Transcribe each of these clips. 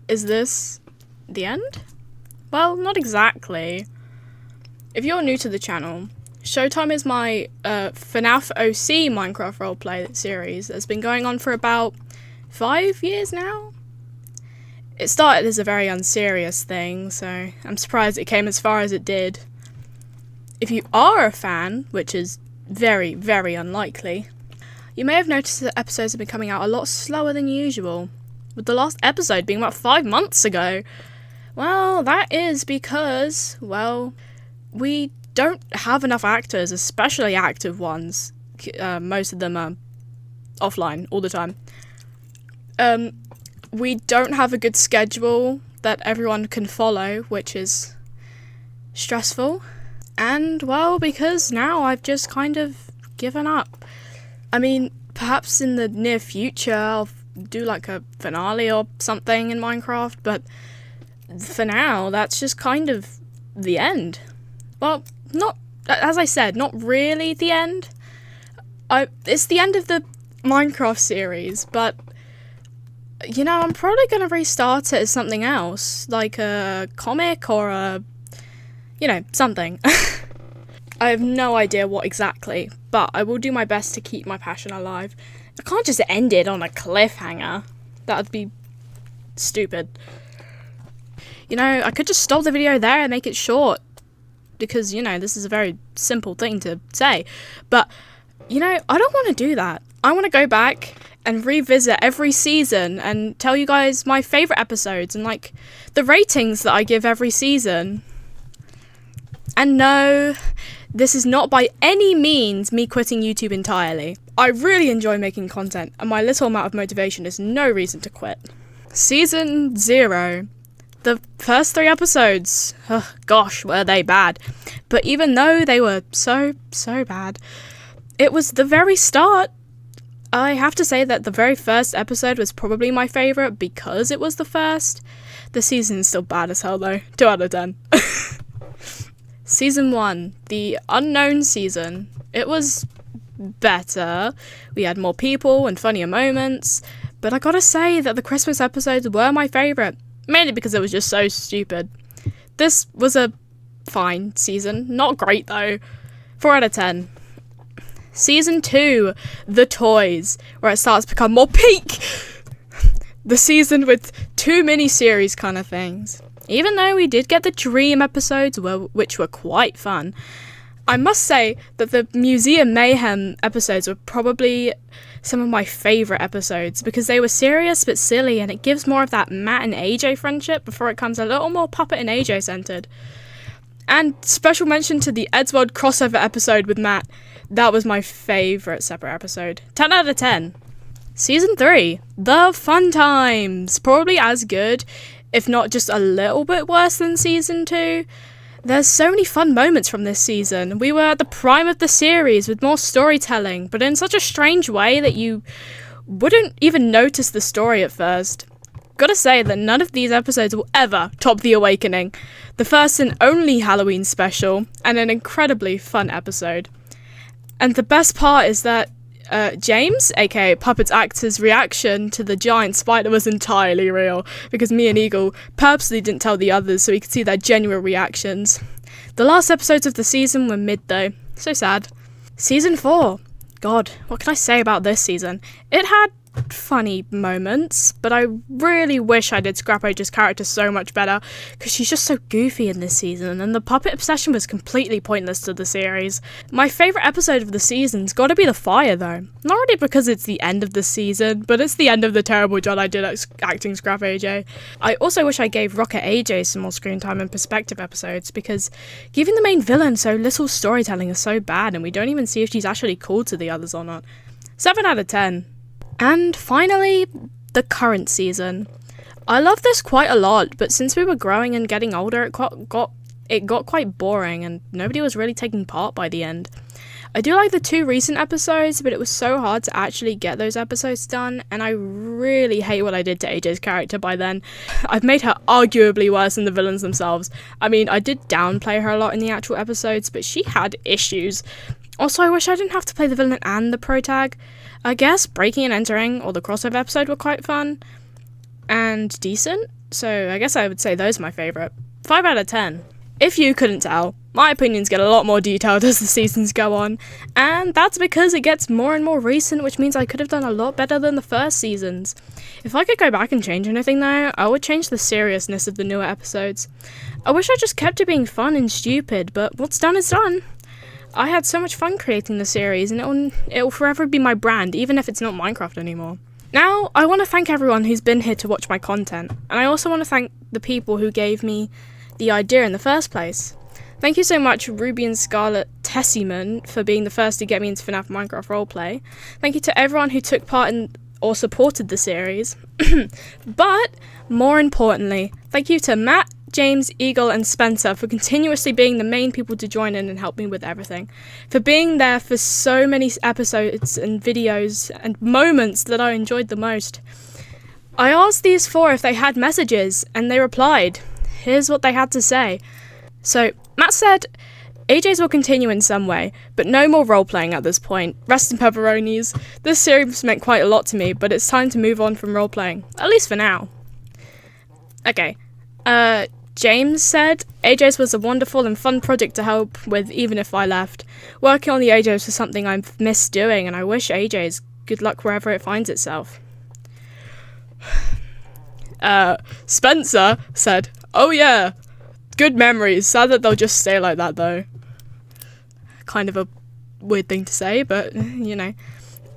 Is this the end? Well, not exactly. If you're new to the channel, Showtime is my FNAF OC Minecraft roleplay series that's been going on for about 5 years now. It started as a very unserious thing, so I'm surprised it came as far as it did. If you are a fan, which is very, very unlikely, you may have noticed that episodes have been coming out a lot slower than usual, with the last episode being about 5 months ago. Well, that is because, well, we don't have enough actors, especially active ones. Most of them are offline all the time. We don't have a good schedule that everyone can follow, which is stressful. And, well, because now I've just kind of given up. I mean, perhaps in the near future I'll do like a finale or something in Minecraft, but for now, that's just kind of the end. Well, not, as I said, not really the end. It's the end of the Minecraft series, but, you know, I'm probably going to restart it as something else, like a comic or a, you know, something. I have no idea what exactly, but I will do my best to keep my passion alive. I can't just end it on a cliffhanger. That would be stupid. You know, I could just stop the video there and make it short, because, you know, this is a very simple thing to say. But, you know, I don't want to do that. I want to go back and revisit every season and tell you guys my favourite episodes and, like, the ratings that I give every season. And no, this is not by any means me quitting YouTube entirely. I really enjoy making content, and my little amount of motivation is no reason to quit. Season 0. The first 3 episodes, oh, gosh, were they bad. But even though they were so bad, it was the very start. I have to say that the very first episode was probably my favourite because it was the first. The season's still bad as hell though, 2 out of 10. Season 1, the unknown season. It was better. We had more people and funnier moments, but I gotta say that the Christmas episodes were my favourite, mainly because it was just so stupid. This was a fine season, not great though. 4 out of 10. Season 2, The Toys, where it starts to become more peak. The season with 2 mini-series kind of things. Even though we did get the dream episodes, which were quite fun, I must say that the Museum Mayhem episodes were probably some of my favourite episodes because they were serious but silly, and it gives more of that Matt and AJ friendship before it becomes a little more Puppet and AJ centred. And special mention to the Eddsworld crossover episode with Matt. That was my favourite separate episode. 10 out of 10. Season 3, The Fun Times. Probably as good, if not just a little bit worse than Season 2. There's so many fun moments from this season. We were at the prime of the series with more storytelling, but in such a strange way that you wouldn't even notice the story at first. Gotta say that none of these episodes will ever top The Awakening, the first and only Halloween special, and an incredibly fun episode. And the best part is that James, aka Puppet's actor's reaction to the giant spider was entirely real, because me and Eagle purposely didn't tell the others so we could see their genuine reactions. The last episodes of the season were mid though, so sad. Season 4. God, what can I say about this season? It had funny moments, but I really wish I did Scrap Age's character so much better, because she's just so goofy in this season, and the puppet obsession was completely pointless to the series. My favourite episode of the season's gotta be the fire though. Not really because it's the end of the season, but it's the end of the terrible job I did at acting Scrap AJ. I also wish I gave Rocket AJ some more screen time in perspective episodes, because giving the main villain so little storytelling is so bad, and we don't even see if she's actually cool to the others or not. 7 out of 10. And finally, the current season. I love this quite a lot, but since we were growing and getting older, it got quite boring, and nobody was really taking part by the end. I do like the 2 recent episodes, but it was so hard to actually get those episodes done, and I really hate what I did to AJ's character by then. I've made her arguably worse than the villains themselves. I mean, I did downplay her a lot in the actual episodes, but she had issues. Also, I wish I didn't have to play the villain and the protag. I guess Breaking and Entering or the crossover episode were quite fun. and decent. So I guess I would say those are my favourite. 5 out of 10. If you couldn't tell, my opinions get a lot more detailed as the seasons go on, and that's because it gets more and more recent, which means I could have done a lot better than the first seasons. If I could go back and change anything though, I would change the seriousness of the newer episodes. I wish I just kept it being fun and stupid, but what's done is done. I had so much fun creating the series, and it'll forever be my brand, even if it's not Minecraft anymore. Now, I want to thank everyone who's been here to watch my content, and I also want to thank the people who gave me the idea in the first place. Thank you so much, Ruby and Scarlet Tessiman, for being the first to get me into FNAF Minecraft roleplay. Thank you to everyone who took part in or supported the series. But, more importantly, thank you to Matt, James, Eagle, and Spencer for continuously being the main people to join in and help me with everything. For being there for so many episodes and videos and moments that I enjoyed the most. I asked these four if they had messages, and they replied. Here's what they had to say. So, Matt said, AJ's will continue in some way, but no more role-playing at this point. Rest in pepperonis. This series meant quite a lot to me, but it's time to move on from role-playing. At least for now. Okay. James said, AJ's was a wonderful and fun project to help with even if I left. Working on the AJ's was something I've missed doing, and I wish AJ's good luck wherever it finds itself. Spencer said, oh yeah, good memories. Sad that they'll just stay like that though. Kind of a weird thing to say, but you know.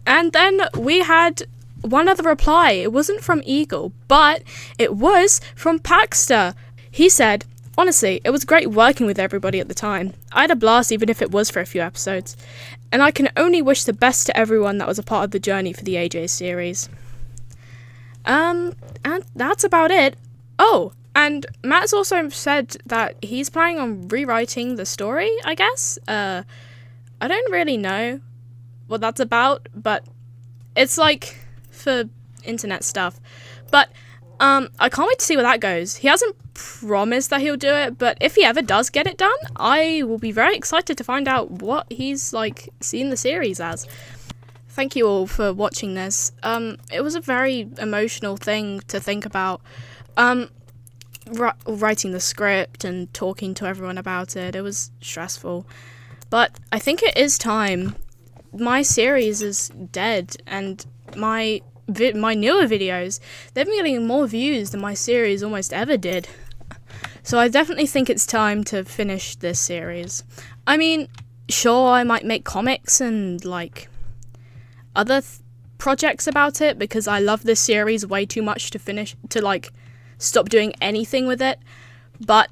And then we had one other reply. It wasn't from Eagle, but it was from Paxter. He said, honestly, it was great working with everybody at the time. I had a blast even if it was for a few episodes. And I can only wish the best to everyone that was a part of the journey for the AJ series. And that's about it. Oh, and Matt's also said that he's planning on rewriting the story, I guess. I don't really know what that's about, but it's like for internet stuff. But I can't wait to see where that goes. He hasn't promised that he'll do it, but if he ever does get it done, I will be very excited to find out what he's like seeing the series as. Thank you all for watching this. It was a very emotional thing to think about. Writing the script and talking to everyone about it. It was stressful. But I think it is time. My series is dead, and my newer videos, they've been getting more views than my series almost ever did. So I definitely think it's time to finish this series. I mean, sure, I might make comics and like other projects about it, because I love this series way too much to like stop doing anything with it, but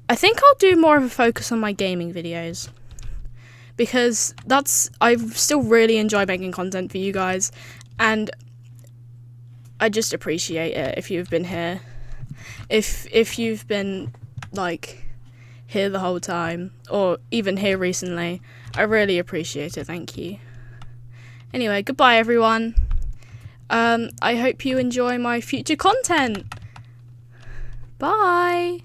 I think I'll do more of a focus on my gaming videos, because I still really enjoy making content for you guys, and I just appreciate it if you've been here, if you've been like here the whole time, or even here recently. I really appreciate it. Thank you. Anyway, goodbye everyone. I hope you enjoy my future content. Bye.